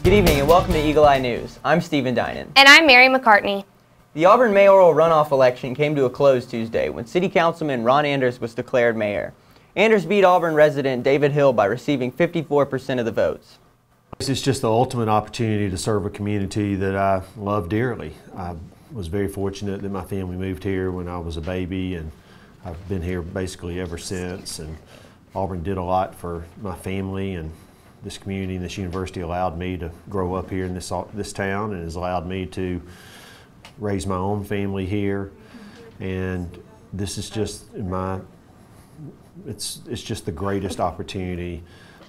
Good evening and welcome to Eagle Eye News. I'm Stephen Dinan. And I'm Mary McCartney. The Auburn mayoral runoff election came to a close Tuesday when City Councilman Ron Anders was declared mayor. Anders beat Auburn resident David Hill by receiving 54% of the votes. It's just the ultimate opportunity to serve a community that I love dearly. I was very fortunate that my family moved here when I was a baby, and I've been here basically ever since. And Auburn did a lot for my family, and this community and this university allowed me to grow up here in this town, and has allowed me to raise my own family here. And this is just it's just the greatest opportunity,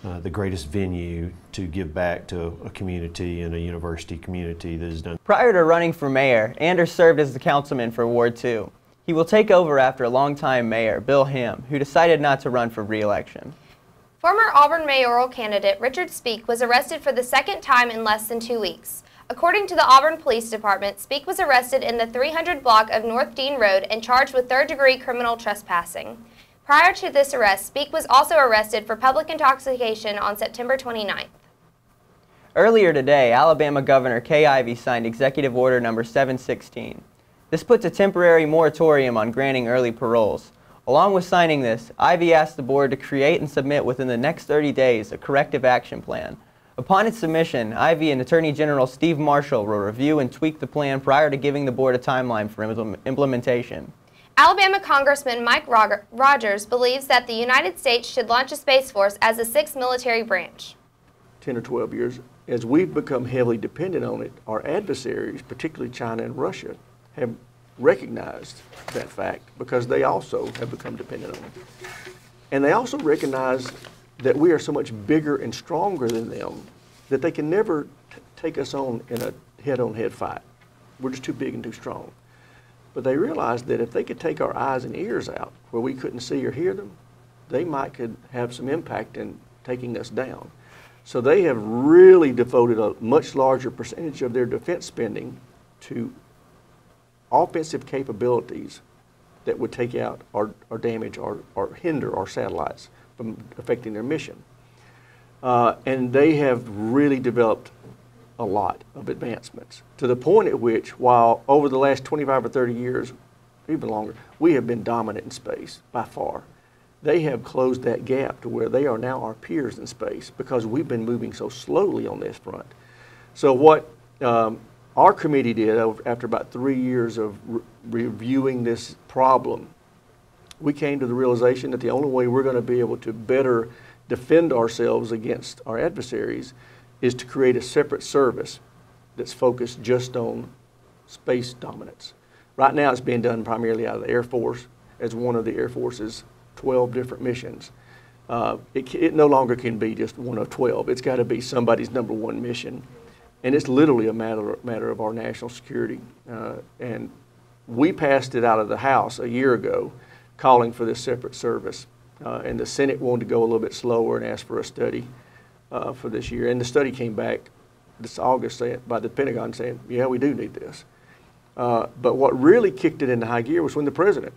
the greatest venue to give back to a community and a university community that has done. Prior to running for mayor, Anders served as the councilman for Ward 2. He will take over after longtime mayor Bill Him, who decided not to run for re-election. Former Auburn mayoral candidate Richard Speake was arrested for the second time in less than 2 weeks. According to the Auburn Police Department, Speake was arrested in the 300 block of North Dean Road and charged with third-degree criminal trespassing. Prior to this arrest, Speake was also arrested for public intoxication on September 29th. Earlier today, Alabama Governor Kay Ivey signed Executive Order Number 716. This puts a temporary moratorium on granting early paroles. Along with signing this, Ivey asked the board to create and submit within the next 30 days a corrective action plan. Upon its submission, Ivey and Attorney General Steve Marshall will review and tweak the plan prior to giving the board a timeline for implementation. Alabama Congressman Mike Rogers believes that the United States should launch a Space Force as a sixth military branch. 10 or 12 years, as we've become heavily dependent on it, our adversaries, particularly China and Russia, have recognized that fact because they also have become dependent on it. And they also recognize that we are so much bigger and stronger than them that they can never take us on in a head-on-head fight. We're just too big and too strong. But they realized that if they could take our eyes and ears out where we couldn't see or hear them, they could have some impact in taking us down. So they have really devoted a much larger percentage of their defense spending to offensive capabilities that would take out or damage or hinder our satellites from affecting their mission. And they have really developed a lot of advancements to the point at which, while over the last 25 or 30 years, even longer, we have been dominant in space by far. They have closed that gap to where they are now our peers in space because we've been moving so slowly on this front. So what our committee did after about 3 years of reviewing this problem, we came to the realization that the only way we're going to be able to better defend ourselves against our adversaries is to create a separate service that's focused just on space dominance. Right now it's being done primarily out of the Air Force as one of the Air Force's 12 different missions. It no longer can be just one of 12. It's got to be somebody's #1 mission. And it's literally a matter of our national security. And we passed it out of the House a year ago calling for this separate service. And the Senate wanted to go a little bit slower and asked for a study for this year. And the study came back this August by the Pentagon saying, yeah, we do need this. But what really kicked it into high gear was when the president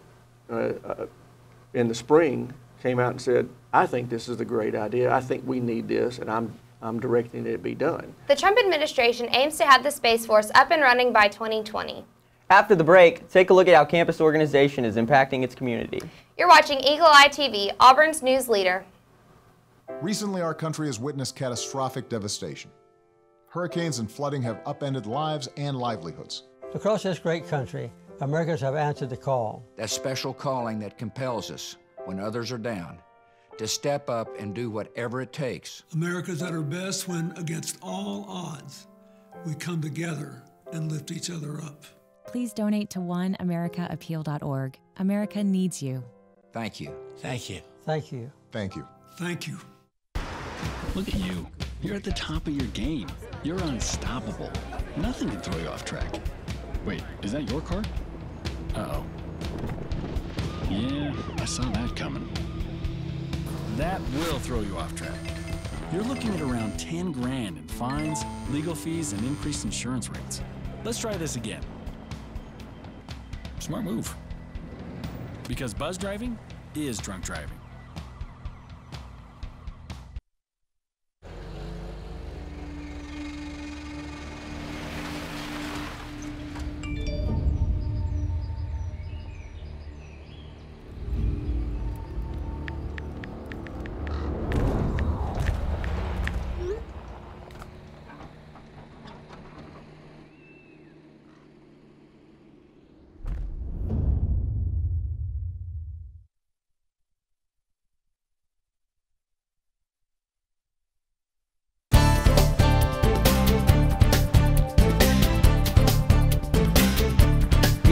in the spring came out and said, I think this is a great idea. I think we need this, and I'm directing it be done. The Trump administration aims to have the Space Force up and running by 2020. After the break, take a look at how campus organization is impacting its community. You're watching Eagle Eye TV, Auburn's news leader. Recently, our country has witnessed catastrophic devastation. Hurricanes and flooding have upended lives and livelihoods. Across this great country, Americans have answered the call. That special calling that compels us, when others are down, to step up and do whatever it takes. America's at her best when, against all odds, we come together and lift each other up. Please donate to oneamericaappeal.org. America needs you. Thank you. Thank you. Thank you. Thank you. Thank you. Look at you. You're at the top of your game. You're unstoppable. Nothing can throw you off track. Wait, is that your car? Uh-oh. Yeah, I saw that coming. That will throw you off track. You're looking at around 10 grand in fines, legal fees, and increased insurance rates. Let's try this again. Smart move. Because buzz driving is drunk driving.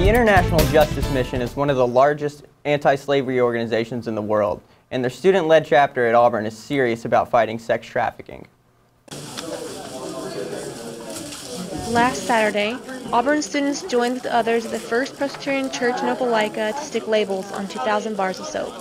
The International Justice Mission is one of the largest anti-slavery organizations in the world, and their student-led chapter at Auburn is serious about fighting sex trafficking. Last Saturday, Auburn students joined with others at the First Presbyterian Church in Opelika to stick labels on 2,000 bars of soap.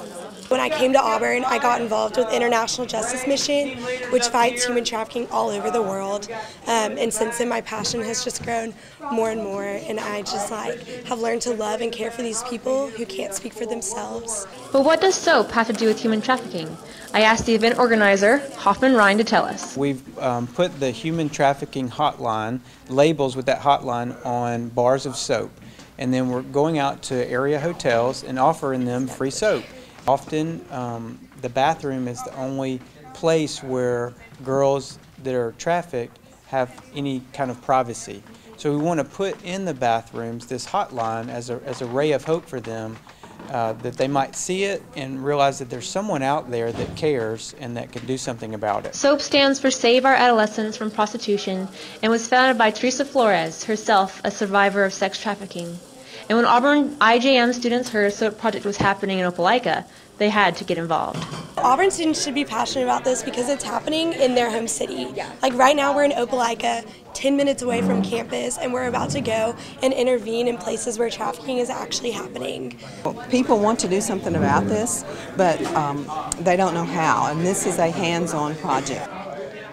When I came to Auburn, I got involved with International Justice Mission, which fights human trafficking all over the world. And since then, my passion has just grown more and more, and I just have learned to love and care for these people who can't speak for themselves. But what does soap have to do with human trafficking? I asked the event organizer, Hoffman Ryan, to tell us. We've put the human trafficking hotline, labels with that hotline on bars of soap, and then we're going out to area hotels and offering them free soap. Often the bathroom is the only place where girls that are trafficked have any kind of privacy. So we want to put in the bathrooms this hotline as a ray of hope for them, that they might see it and realize that there's someone out there that cares and that can do something about it. SOAP stands for Save Our Adolescents from Prostitution and was founded by Teresa Flores, herself a survivor of sex trafficking. And when Auburn IJM students heard a SOAP project was happening in Opelika, they had to get involved. Auburn students should be passionate about this because it's happening in their home city. Like right now we're in Opelika, 10 minutes away from campus, and we're about to go and intervene in places where trafficking is actually happening. People want to do something about this, but they don't know how, and this is a hands-on project.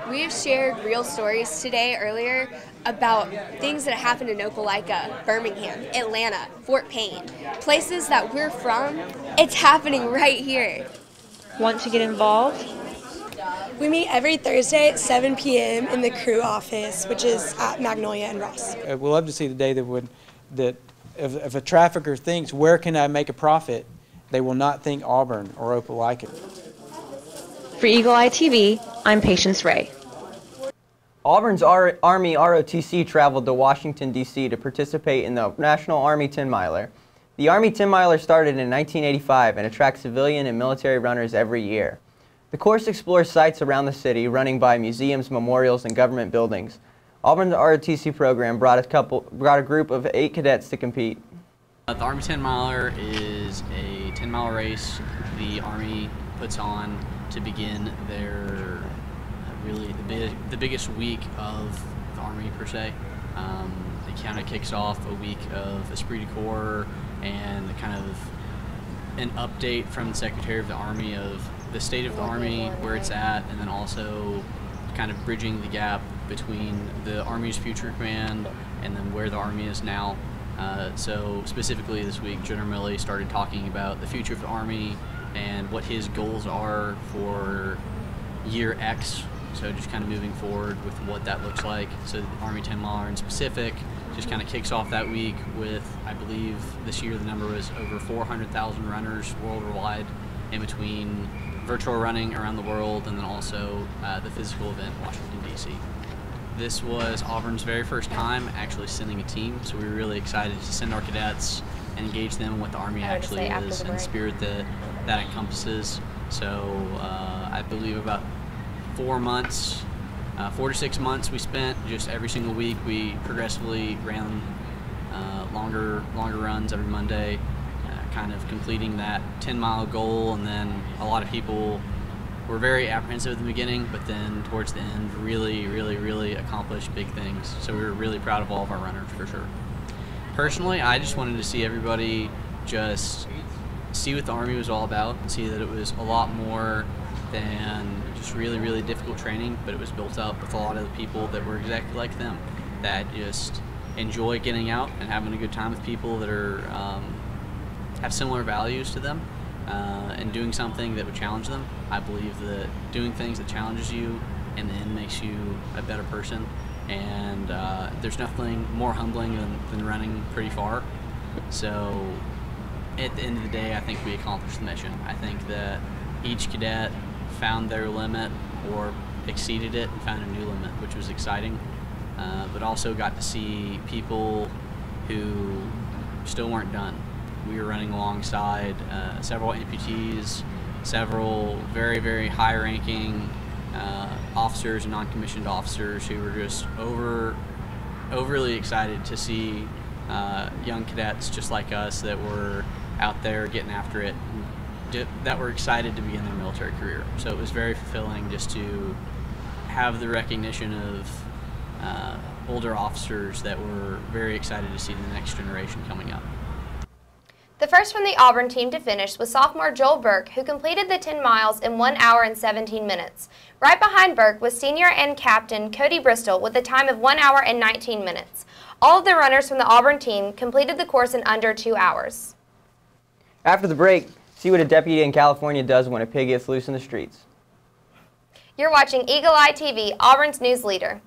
We have shared real stories today earlier about things that happened in Opelika, Birmingham, Atlanta, Fort Payne, places that we're from. It's happening right here. Want to get involved? We meet every Thursday at 7 p.m. in the crew office, which is at Magnolia and Ross. We'd love to see the day that if a trafficker thinks, where can I make a profit, they will not think Auburn or Opelika. For Eagle Eye TV, I'm Patience Ray. Auburn's Army ROTC traveled to Washington, D.C. to participate in the National Army 10-miler. The Army 10-miler started in 1985 and attracts civilian and military runners every year. The course explores sites around the city, running by museums, memorials, and government buildings. Auburn's ROTC program brought a group of 8 cadets to compete. The Army 10-miler is a 10-mile race the Army puts on to begin their really the biggest week of the Army per se. It kind of kicks off a week of esprit de corps and kind of an update from the Secretary of the Army of the state of the Army, where it's at, and then also kind of bridging the gap between the Army's future command and then where the Army is now. So specifically this week, General Milley started talking about the future of the Army and what his goals are for year X. So just kind of moving forward with what that looks like. So the Army 10-miler in specific just kind of kicks off that week with, I believe this year the number was over 400,000 runners worldwide, in between virtual running around the world and then also the physical event in Washington, D.C. This was Auburn's very first time actually sending a team, so we were really excited to send our cadets and engage them in what the Army actually is and the spirit that encompasses. So I believe about 4 to 6 months we spent just every single week. We progressively ran longer runs every Monday, kind of completing that 10-mile goal, and then a lot of people were very apprehensive at the beginning, but then towards the end really accomplished big things. So we were really proud of all of our runners for sure. Personally, I just wanted to see everybody just see what the Army was all about, and see that it was a lot more than just really difficult training, but it was built up with a lot of the people that were exactly like them, that just enjoy getting out and having a good time with people that are have similar values to them, and doing something that would challenge them. I believe that doing things that challenges you in the end makes you a better person, and there's nothing more humbling than running pretty far. So at the end of the day, I think we accomplished the mission. I think that each cadet found their limit or exceeded it and found a new limit, which was exciting, but also got to see people who still weren't done. We were running alongside several amputees, several very high-ranking officers and non-commissioned officers who were just overly excited to see young cadets just like us that were out there getting after it, that were excited to begin their military career. So it was very fulfilling just to have the recognition of older officers that were very excited to see the next generation coming up. The first from the Auburn team to finish was sophomore Joel Burke, who completed the 10 miles in 1 hour and 17 minutes. Right behind Burke was senior and captain Cody Bristol with a time of 1 hour and 19 minutes. All of the runners from the Auburn team completed the course in under 2 hours. After the break, see what a deputy in California does when a pig gets loose in the streets. You're watching Eagle Eye TV, Auburn's news leader.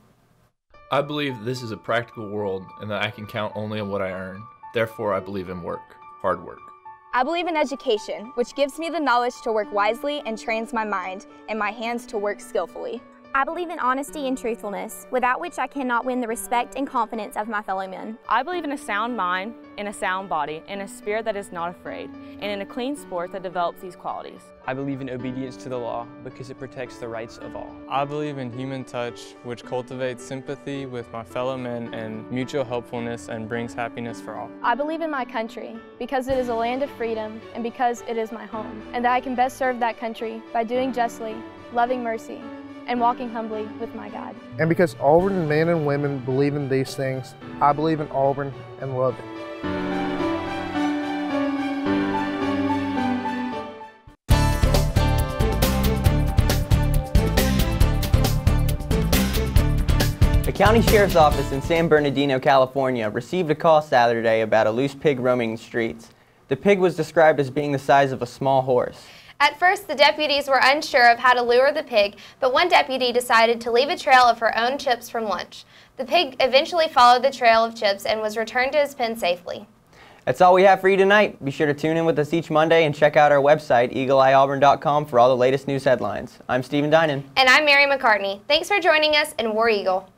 I believe this is a practical world and that I can count only on what I earn. Therefore, I believe in work. Hard work. I believe in education, which gives me the knowledge to work wisely and trains my mind and my hands to work skillfully. I believe in honesty and truthfulness, without which I cannot win the respect and confidence of my fellow men. I believe in a sound mind, in a sound body, in a spirit that is not afraid, and in a clean sport that develops these qualities. I believe in obedience to the law because it protects the rights of all. I believe in human touch, which cultivates sympathy with my fellow men and mutual helpfulness and brings happiness for all. I believe in my country because it is a land of freedom and because it is my home, and that I can best serve that country by doing justly, loving mercy, and walking humbly with my God. And because Auburn men and women believe in these things, I believe in Auburn and love it. The county sheriff's office in San Bernardino, California received a call Saturday about a loose pig roaming the streets. The pig was described as being the size of a small horse. At first, the deputies were unsure of how to lure the pig, but one deputy decided to leave a trail of her own chips from lunch. The pig eventually followed the trail of chips and was returned to his pen safely. That's all we have for you tonight. Be sure to tune in with us each Monday and check out our website, eagleeyeauburn.com, for all the latest news headlines. I'm Stephen Dinan. And I'm Mary McCartney. Thanks for joining us, and War Eagle.